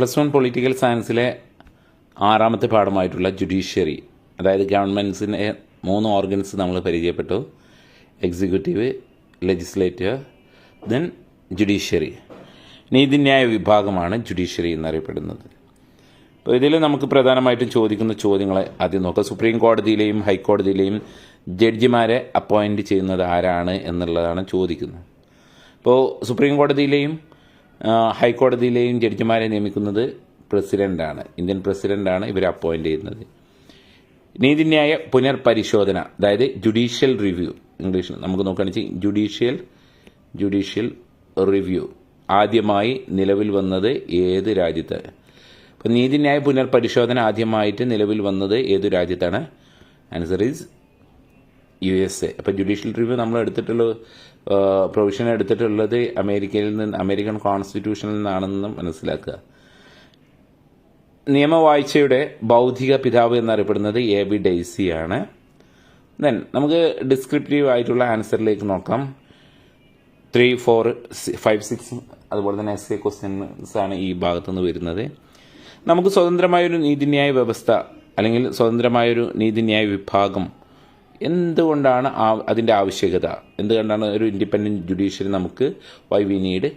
+1 political സയൻസിലെ 6ാമത്തെ പാഠമായിട്ടുള്ള judiciary, അതായത് ഗവൺമെൻറ്റ്സിൻ്റെ 3 organs നമ്മൾ പരിചയപ്പെട്ടു. Executive, legislative, then judiciary. നീതിന്യായ വിഭാഗമാണ് ജുഡീഷ്യറി എന്നറിയപ്പെടുന്നത്. അപ്പോൾ ഇതിൽ നമുക്ക് പ്രധാനമായിട്ടും ചോദിക്കുന്ന ചോദ്യങ്ങളെ ആദ്യം നോക്കാം. സുപ്രീം കോടതിയിലെയും ഹൈക്കോടതിയിലെയും ജഡ്ജിമാരെ അപ്പോയിൻറ്റ് ചെയ്യുന്നത് ആരാണ് എന്നുള്ളതാണ് ചോദിക്കുന്നത്. ഇപ്പോൾ സുപ്രീം കോടതിയിലെയും ഹൈക്കോടതിയിലെയും ജഡ്ജിമാരെ നിയമിക്കുന്നത് പ്രസിഡൻ്റാണ്, ഇന്ത്യൻ പ്രസിഡൻ്റാണ് ഇവരെ അപ്പോയിൻറ്റ് ചെയ്യുന്നത്. നീതിന്യായ പുനർപരിശോധന, അതായത് ജുഡീഷ്യൽ റിവ്യൂ, ഇംഗ്ലീഷിൽ നമുക്ക് നോക്കുകയാണെന്ന് വെച്ചാൽ ജുഡീഷ്യൽ റിവ്യൂ ആദ്യമായി നിലവിൽ വന്നത് ഏത് രാജ്യത്ത്? അപ്പോൾ നീതിന്യായ പുനർപരിശോധന ആദ്യമായിട്ട് നിലവിൽ വന്നത് ഏത് രാജ്യത്താണ്? Answer is USA. അപ്പോൾ ജുഡീഷ്യൽ റിവ്യൂ നമ്മൾ പ്രൊവിഷൻ എടുത്തിട്ടുള്ളത് അമേരിക്കൻ കോൺസ്റ്റിറ്റ്യൂഷനിൽ നിന്നാണെന്ന് മനസ്സിലാക്കുക. നിയമവാഴ്ചയുടെ ബൗദ്ധിക പിതാവ് എന്നറിയപ്പെടുന്നത് A.B. ഡെയ്സി ആണ്. ദെൻ നമുക്ക് ഡിസ്ക്രിപ്റ്റീവ് ആയിട്ടുള്ള ആൻസറിലേക്ക് നോക്കാം. 3, 4, 5, 6 അതുപോലെ തന്നെ essay ക്വസ്റ്റ്യൻസ് ആണ് ഈ ഭാഗത്തുനിന്ന് വരുന്നത്. നമുക്ക് സ്വതന്ത്രമായൊരു നീതിന്യായ വ്യവസ്ഥ അല്ലെങ്കിൽ സ്വതന്ത്രമായൊരു നീതിന്യായ വിഭാഗം എന്തുകൊണ്ടാണ് അതിൻ്റെ ആവശ്യകത? എന്തുകൊണ്ടാണ് ഒരു ഇൻഡിപെൻഡൻറ്റ് ജുഡീഷ്യറി നമുക്ക് why we need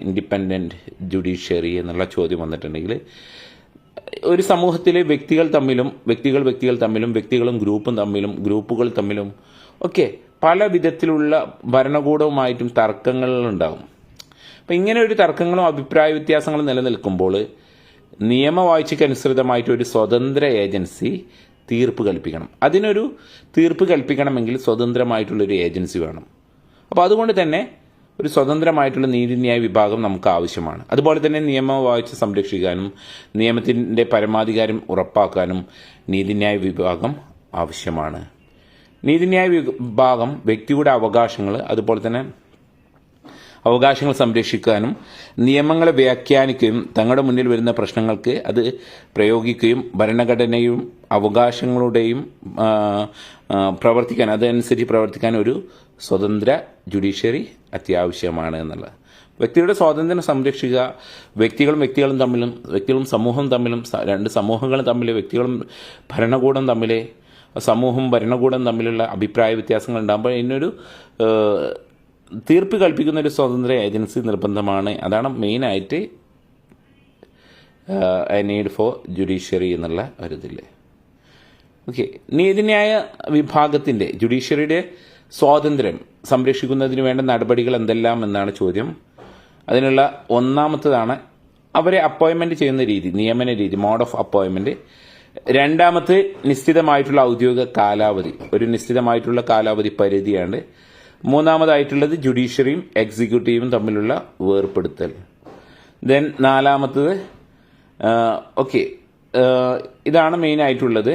independent judiciary എന്നുള്ള ചോദ്യം വന്നിട്ടുണ്ടെങ്കിൽ, ഒരു സമൂഹത്തിലെ വ്യക്തികൾ തമ്മിലും വ്യക്തികളും ഗ്രൂപ്പുകൾ തമ്മിലും ഒക്കെ പല വിധത്തിലുള്ള ഭരണകൂടവുമായിട്ടും തർക്കങ്ങളുണ്ടാകും. അപ്പം ഇങ്ങനെ ഒരു തർക്കങ്ങളും അഭിപ്രായ വ്യത്യാസങ്ങളും നിലനിൽക്കുമ്പോൾ നിയമവാഴ്ചയ്ക്കനുസൃതമായിട്ട് ഒരു സ്വതന്ത്ര ഏജൻസി തീർപ്പ് കൽപ്പിക്കണം. അതിനൊരു തീർപ്പ് കൽപ്പിക്കണമെങ്കിൽ സ്വതന്ത്രമായിട്ടുള്ളൊരു ഏജൻസി വേണം. അപ്പോൾ അതുകൊണ്ട് തന്നെ ഒരു സ്വതന്ത്രമായിട്ടുള്ള നീതിന്യായ വിഭാഗം നമുക്ക് ആവശ്യമാണ്. അതുപോലെ തന്നെ നിയമവാഴ്ച സംരക്ഷിക്കാനും നിയമത്തിൻ്റെ പരമാധികാരം ഉറപ്പാക്കാനും നീതിന്യായ വിഭാഗം ആവശ്യമാണ്. നീതിന്യായ വിഭാഗം വ്യക്തിയുടെ അതുപോലെ തന്നെ അവകാശങ്ങൾ സംരക്ഷിക്കാനും നിയമങ്ങളെ വ്യാഖ്യാനിക്കുകയും തങ്ങളുടെ മുന്നിൽ വരുന്ന പ്രശ്നങ്ങൾക്ക് അത് പ്രയോഗിക്കുകയും ഭരണഘടനയും അവകാശങ്ങളുടെയും അതനുസരിച്ച് പ്രവർത്തിക്കാൻ ഒരു സ്വതന്ത്ര ജുഡീഷ്യറി അത്യാവശ്യമാണ് എന്നുള്ളത്. വ്യക്തിയുടെ സ്വാതന്ത്ര്യം സംരക്ഷിക്കുക, വ്യക്തികളും സമൂഹവും തമ്മിലും, രണ്ട് സമൂഹങ്ങളും തമ്മിൽ, വ്യക്തികളും ഭരണകൂടം തമ്മിലുള്ള അഭിപ്രായ വ്യത്യാസങ്ങൾ ഉണ്ടാകുമ്പോൾ ഇതിനൊരു തീർപ്പ് കൽപ്പിക്കുന്ന ഒരു സ്വതന്ത്ര ഏജൻസി നിർബന്ധമാണ്. അതാണ് മെയിനായിട്ട് നീഡ് ഫോർ ജുഡീഷ്യറി എന്നുള്ള ഒരിതിൽ. ഓക്കെ, നീതിന്യായ വിഭാഗത്തിൻ്റെ ജുഡീഷ്യറിയുടെ സ്വാതന്ത്ര്യം സംരക്ഷിക്കുന്നതിന് വേണ്ട നടപടികൾ എന്തെല്ലാം എന്നാണ് ചോദ്യം. അതിനുള്ള ഒന്നാമത്തേതാണ് അവരെ അപ്പോയിൻമെൻറ്റ് ചെയ്യുന്ന രീതി, നിയമന രീതി, മോഡ് ഓഫ് അപ്പോയിൻമെൻറ്റ്. രണ്ടാമത്തെ നിശ്ചിതമായിട്ടുള്ള ഔദ്യോഗിക കാലാവധി, ഒരു നിശ്ചിതമായിട്ടുള്ള കാലാവധി പരിധിയാണ്. മൂന്നാമതായിട്ടുള്ളത് ജുഡീഷ്യറിയും എക്സിക്യൂട്ടീവും തമ്മിലുള്ള വേർപ്പെടുത്തൽ. ദെൻ നാലാമത്തത് ഇതാണ് മെയിനായിട്ടുള്ളത്.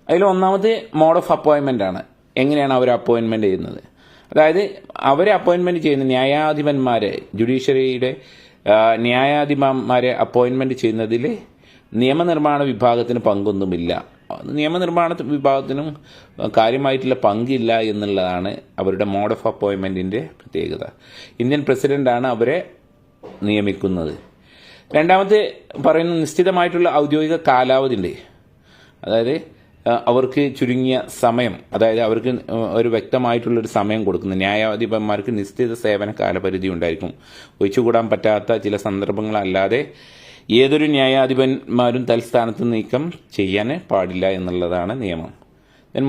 അതിൽ ഒന്നാമത് മോഡ് ഓഫ് അപ്പോയിൻമെൻ്റ് ആണ്. എങ്ങനെയാണ് അവർ അപ്പോയിൻമെൻറ്റ് ചെയ്യുന്നത്? അതായത് അവരെ അപ്പോയിൻമെൻറ്റ് ചെയ്യുന്ന ന്യായാധിപന്മാരെ, ജുഡീഷ്യറിയുടെ ന്യായാധിപന്മാരെ അപ്പോയിൻമെൻറ്റ് ചെയ്യുന്നതിൽ നിയമനിർമ്മാണ വിഭാഗത്തിന് പങ്കൊന്നുമില്ല. നിയമനിർമ്മാണ വിഭാഗത്തിനും കാര്യമായിട്ടുള്ള പങ്കില്ല എന്നുള്ളതാണ് അവരുടെ മോഡ് ഓഫ് അപ്പോയിൻമെൻറ്റിൻ്റെ പ്രത്യേകത. ഇന്ത്യൻ പ്രസിഡൻ്റാണ് അവരെ നിയമിക്കുന്നത്. രണ്ടാമത്തെ പറയുന്ന നിശ്ചിതമായിട്ടുള്ള ഔദ്യോഗിക കാലാവധി ഉണ്ട്. അതായത് അവർക്ക് ചുരുങ്ങിയ സമയം, അതായത് അവർക്ക് ഒരു വ്യക്തമായിട്ടുള്ളൊരു സമയം കൊടുക്കുന്നു. ന്യായാധിപന്മാർക്ക് നിശ്ചിത സേവന കാലപരിധി ഉണ്ടായിരിക്കും. ഒഴിച്ചുകൂടാൻ പറ്റാത്ത ചില സന്ദർഭങ്ങളല്ലാതെ ഏതൊരു ന്യായാധിപന്മാരും തൽസ്ഥാനത്ത് നീക്കം ചെയ്യാൻ പാടില്ല എന്നുള്ളതാണ് നിയമം.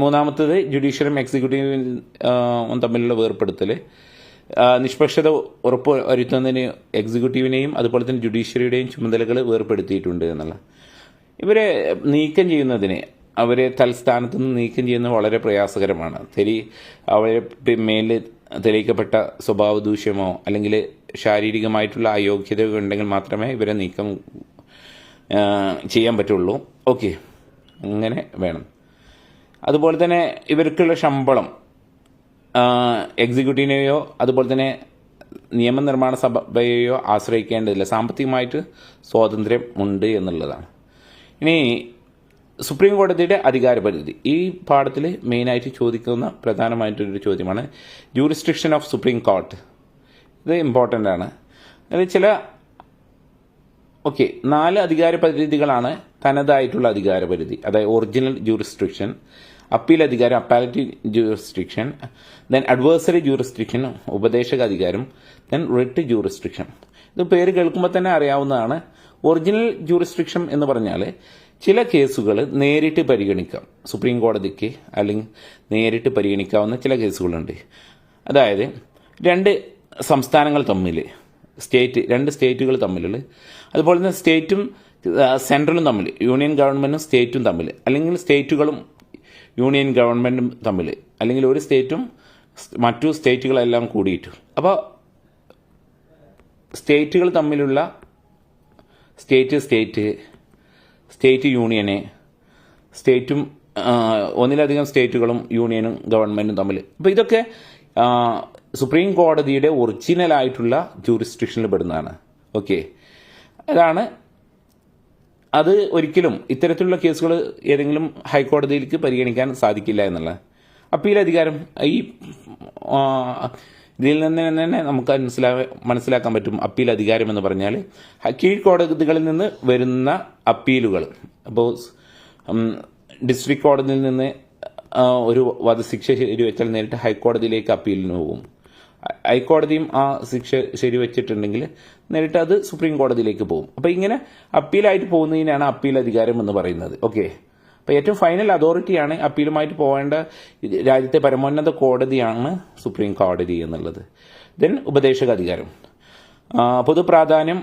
മൂന്നാമത്തത് ജുഡീഷ്യറും എക്സിക്യൂട്ടീവും തമ്മിലുള്ള വേർപ്പെടുത്തൽ. നിഷ്പക്ഷത ഉറപ്പ് വരുത്തുന്നതിന് എക്സിക്യൂട്ടീവിനെയും അതുപോലെ തന്നെ ജുഡീഷ്യറിയുടെയും ചുമതലകൾ വേർപ്പെടുത്തിയിട്ടുണ്ട് എന്നുള്ള. ഇവരെ നീക്കം ചെയ്യുന്നതിന്, അവരെ തൽസ്ഥാനത്ത് നിന്ന് നീക്കം ചെയ്യുന്നത് വളരെ പ്രയാസകരമാണ്. അവരെ മേലിൽ തെളിയിക്കപ്പെട്ട സ്വഭാവ ദൂഷ്യമോ അല്ലെങ്കിൽ ശാരീരികമായിട്ടുള്ള അയോഗ്യതയോ ഉണ്ടെങ്കിൽ മാത്രമേ ഇവരെ നീക്കം ചെയ്യാൻ പറ്റുള്ളൂ. ഓക്കെ, അങ്ങനെ വേണം. അതുപോലെ തന്നെ ഇവർക്കുള്ള ശമ്പളം എക്സിക്യൂട്ടീവിനെയോ അതുപോലെ തന്നെ നിയമനിർമ്മാണ സഭയെയോ ആശ്രയിക്കേണ്ടതില്ല. സാമ്പത്തികമായിട്ട് സ്വാതന്ത്ര്യം ഉണ്ട് എന്നുള്ളതാണ്. ഇനി സുപ്രീം കോടതിയുടെ അധികാരപരിധി ഈ പാഠത്തിൽ മെയിനായിട്ട് ചോദിക്കുന്ന പ്രധാനമായിട്ടൊരു ചോദ്യമാണ് ജൂറിസ്ഡിക്ഷൻ ഓഫ് സുപ്രീം കോർട്ട്. ഇത് ഇമ്പോർട്ടൻ്റ് ആണ്. അതായത് ചില ഓക്കെ, 4 അധികാര പരിധികളാണ് തനതായിട്ടുള്ള അധികാര പരിധി. അതായത് ഒറിജിനൽ ജൂറിസ്ഡിക്ഷൻ, അപ്പീൽ അധികാരം അപ്പാലറ്റീവ് ജൂറിസ്ഡിക്ഷൻ, ദെൻ അഡ്വേഴ്സറി ജൂറിസ്ഡിക്ഷൻ ഉപദേശക അധികാരം, ദെൻ റിട്ട് ജൂറിസ്ഡിക്ഷൻ. ഇത് പേര് കേൾക്കുമ്പോൾ തന്നെ അറിയാവുന്നതാണ്. ഒറിജിനൽ ജൂറിസ്ഡിക്ഷൻ എന്ന് പറഞ്ഞാൽ ചില കേസുകൾ നേരിട്ട് പരിഗണിക്കാം, സുപ്രീം കോടതിക്ക് അല്ലെങ്കിൽ നേരിട്ട് പരിഗണിക്കാവുന്ന ചില കേസുകളുണ്ട്. അതായത് 2 സംസ്ഥാനങ്ങൾ തമ്മിൽ, രണ്ട് സ്റ്റേറ്റുകൾ തമ്മിലുള്ള, അതുപോലെ തന്നെ സ്റ്റേറ്റും സെൻട്രലും തമ്മിൽ, യൂണിയൻ ഗവൺമെൻറ്റും സ്റ്റേറ്റും തമ്മിൽ, അല്ലെങ്കിൽ സ്റ്റേറ്റുകളും യൂണിയൻ ഗവൺമെൻറ്റും തമ്മിൽ, അല്ലെങ്കിൽ ഒരു സ്റ്റേറ്റും മറ്റു സ്റ്റേറ്റുകളെല്ലാം കൂടിയിട്ടു. അപ്പോൾ സ്റ്റേറ്റുകൾ തമ്മിലുള്ള സ്റ്റേറ്റ് യൂണിയന്, സ്റ്റേറ്റും ഒന്നിലധികം സ്റ്റേറ്റുകളും യൂണിയനും ഗവൺമെൻറ്റും തമ്മിൽ. അപ്പോൾ ഇതൊക്കെ സുപ്രീം കോടതിയുടെ ഒറിജിനലായിട്ടുള്ള ജൂറിസ്ഡിക്ഷനിൽ പെടുന്നതാണ്. ഓക്കെ, അതാണ്. അത് ഒരിക്കലും ഇത്തരത്തിലുള്ള കേസുകൾ ഏതെങ്കിലും ഹൈക്കോടതിയിലേക്ക് പരിഗണിക്കാൻ സാധിക്കില്ല എന്നുള്ളത്. അപ്പീൽ അധികാരം ഈ ഇതിൽ നിന്ന് തന്നെ നമുക്ക് മനസ്സിലാക്കാൻ പറ്റും. അപ്പീൽ അധികാരം എന്ന് പറഞ്ഞാൽ കീഴ്ക്കോടതികളിൽ നിന്ന് വരുന്ന അപ്പീലുകൾ. അപ്പോൾ ഡിസ്ട്രിക്ട് കോടതിയിൽ നിന്ന് ഒരു വധശിക്ഷ ശരിവെച്ചാൽ നേരിട്ട് ഹൈക്കോടതിയിലേക്ക് അപ്പീലിന് പോകും. ഹൈക്കോടതിയും ആ ശിക്ഷ ശരിവെച്ചിട്ടുണ്ടെങ്കിൽ നേരിട്ട് അത് സുപ്രീം കോടതിയിലേക്ക് പോകും. അപ്പോൾ ഇങ്ങനെ അപ്പീലായിട്ട് പോകുന്നതിനാണ് അപ്പീൽ അധികാരം എന്ന് പറയുന്നത്. ഓക്കെ, അപ്പോൾ ഏറ്റവും ഫൈനൽ അതോറിറ്റിയാണ് അപ്പീലുമായിട്ട് പോകേണ്ട രാജ്യത്തെ പരമോന്നത കോടതിയാണ് സുപ്രീം കോടതി എന്നുള്ളത്. ദെൻ ഉപദേശക അധികാരം, പൊതുപ്രാധാന്യം,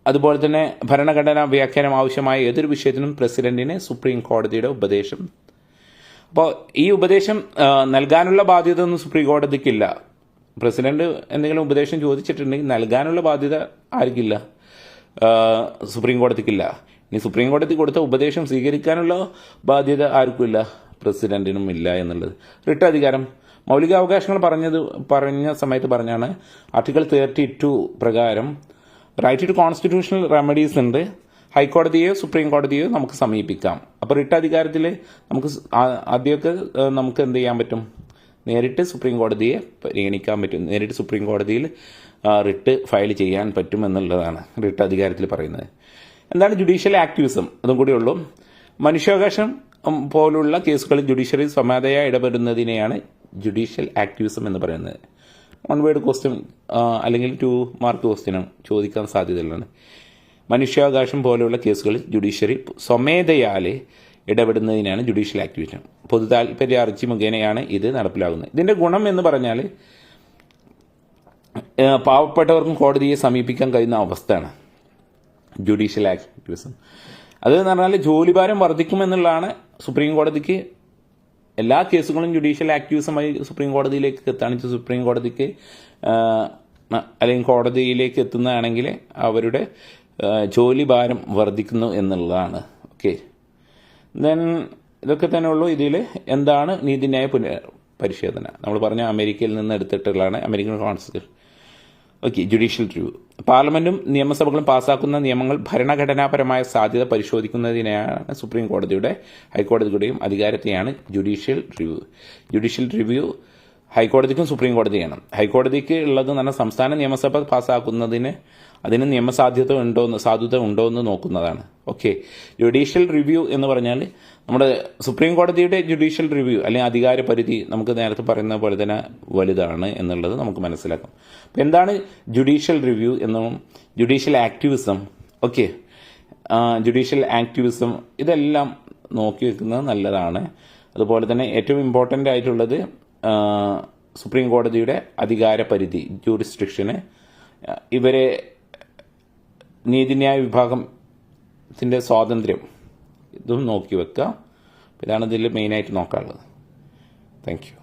അതുപോലെ തന്നെ ഭരണഘടനാ വ്യാഖ്യാനം ആവശ്യമായ ഏതൊരു വിഷയത്തിനും പ്രസിഡന്റിന് സുപ്രീം കോടതിയുടെ ഉപദേശം. അപ്പോൾ ഈ ഉപദേശം നൽകാനുള്ള ബാധ്യത ഒന്നും സുപ്രീം കോടതിക്കില്ല. പ്രസിഡന്റ് എന്തെങ്കിലും ഉപദേശം ചോദിച്ചിട്ടുണ്ടെങ്കിൽ നൽകാനുള്ള ബാധ്യത ആർക്കില്ല? സുപ്രീം കോടതിക്കില്ല. ഇനി സുപ്രീം കോടതി കൊടുത്ത ഉപദേശം സ്വീകരിക്കാനുള്ള ബാധ്യത ആർക്കുമില്ല? പ്രസിഡന്റിനും ഇല്ല എന്നുള്ളത്. റിട്ട് അധികാരം, മൗലികാവകാശങ്ങൾ പറഞ്ഞ സമയത്ത് പറഞ്ഞാണ് ആർട്ടിക്കിൾ 32 പ്രകാരം റൈറ്റ് ടു കോൺസ്റ്റിറ്റ്യൂഷണൽ റെമഡീസ് ഉണ്ട്. ഹൈക്കോടതിയോ സുപ്രീം കോടതിയോ നമുക്ക് സമീപിക്കാം. അപ്പോൾ റിട്ട് അധികാരത്തിൽ നമുക്ക് ആദ്യമൊക്കെ നമുക്ക് എന്ത് ചെയ്യാൻ പറ്റും? നേരിട്ട് സുപ്രീം കോടതിയെ പരിഗണിക്കാൻ പറ്റും. നേരിട്ട് സുപ്രീം കോടതിയിൽ റിട്ട് ഫയൽ ചെയ്യാൻ പറ്റും എന്നുള്ളതാണ് റിട്ട് അധികാരത്തിൽ പറയുന്നത്. എന്താണ് ജുഡീഷ്യൽ ആക്ടിവിസം? അതും കൂടി ഉള്ളൂ. മനുഷ്യാവകാശം പോലുള്ള കേസുകളിൽ ജുഡീഷ്യറി സ്വമേധയാ ഇടപെടുന്നതിനെയാണ് ജുഡീഷ്യൽ ആക്ടിവിസം എന്ന് പറയുന്നത്. 1 വേർഡ് ക്വസ്റ്റ്യൻ അല്ലെങ്കിൽ 2 മാർക്ക് ക്വസ്റ്റ്യനും ചോദിക്കാൻ സാധ്യതയുള്ളതാണ്. മനുഷ്യാവകാശം പോലെയുള്ള കേസുകളിൽ ജുഡീഷ്യറി സ്വമേധയാലെ ഇടപെടുന്നതിനാണ് ജുഡീഷ്യൽ ആക്ടിവിസം. പൊതു താൽപര്യ ഹർജി മുഖേനയാണ് ഇത് നടപ്പിലാകുന്നത്. ഇതിൻ്റെ ഗുണം എന്ന് പറഞ്ഞാൽ പാവപ്പെട്ടവർക്കും കോടതിയെ സമീപിക്കാൻ കഴിയുന്ന അവസ്ഥയാണ് ജുഡീഷ്യൽ ആക്ടിവിസം. അതെന്ന് പറഞ്ഞാൽ ജോലിഭാരം വർദ്ധിക്കുമെന്നുള്ളതാണ്. സുപ്രീം കോടതിക്ക് എല്ലാ കേസുകളും ജുഡീഷ്യൽ ആക്ടിവിസമായി സുപ്രീം കോടതിയിലേക്ക് എത്താണിച്ച് സുപ്രീം കോടതിക്ക് അല്ലെങ്കിൽ കോടതിയിലേക്ക് എത്തുന്നതാണെങ്കിൽ അവരുടെ ജോലിഭാരം വർദ്ധിക്കുന്നു എന്നുള്ളതാണ്. ഓക്കെ, ദെൻ ഇതൊക്കെ തന്നെ ഉള്ളൂ. ഇതിൽ എന്താണ് നീതിന്യായ പരിശോധന? നമ്മൾ പറഞ്ഞ അമേരിക്കയിൽ നിന്ന് എടുത്തിട്ടുള്ളതാണ്, American constitution. Okay, judicial review. പാർലമെന്റും നിയമസഭകളും പാസ്സാക്കുന്ന നിയമങ്ങൾ ഭരണഘടനാപരമായ സാധ്യത പരിശോധിക്കുന്നതിനാണ് സുപ്രീം കോടതിയുടെ ഹൈക്കോടതിയുടെയും അധികാരത്തെയാണ് ജുഡീഷ്യൽ റിവ്യൂ. ജുഡീഷ്യൽ റിവ്യൂ ഹൈക്കോടതിക്കും സുപ്രീം കോടതിയാണ്. ഹൈക്കോടതിക്ക് ഉള്ളത് എന്ന് പറഞ്ഞാൽ സംസ്ഥാന നിയമസഭ പാസ്സാക്കുന്നതിന് അതിന് നിയമസാധ്യത സാധുത ഉണ്ടോ എന്ന് നോക്കുന്നതാണ്. ഓക്കെ, ജുഡീഷ്യൽ റിവ്യൂ എന്ന് പറഞ്ഞാൽ നമ്മുടെ സുപ്രീം കോടതിയുടെ ജുഡീഷ്യൽ റിവ്യൂ അല്ലെങ്കിൽ അധികാര പരിധി നമുക്ക് നേരത്തെ പറയുന്ന പോലെ തന്നെ വലുതാണ് എന്നുള്ളത് നമുക്ക് മനസ്സിലാക്കാം. അപ്പോൾ എന്താണ് ജുഡീഷ്യൽ റിവ്യൂ എന്നും judicial activism? Okay, judicial activism ഇതെല്ലാം നോക്കി വെക്കുന്നത് നല്ലതാണ്. അതുപോലെ തന്നെ ഏറ്റവും ഇമ്പോർട്ടൻ്റ് ആയിട്ടുള്ളത് സുപ്രീം കോടതിയുടെ അധികാര പരിധി, ജൂറിസ്ഡിക്ഷന്, ഇവരെ നീതിന്യായ വിഭാഗത്തിൻ്റെ സ്വാതന്ത്ര്യം, ഇതും നോക്കി വെക്കുക. ഇതാണ് ഇതിൽ മെയിനായിട്ട് നോക്കാനുള്ളത്. Thank you.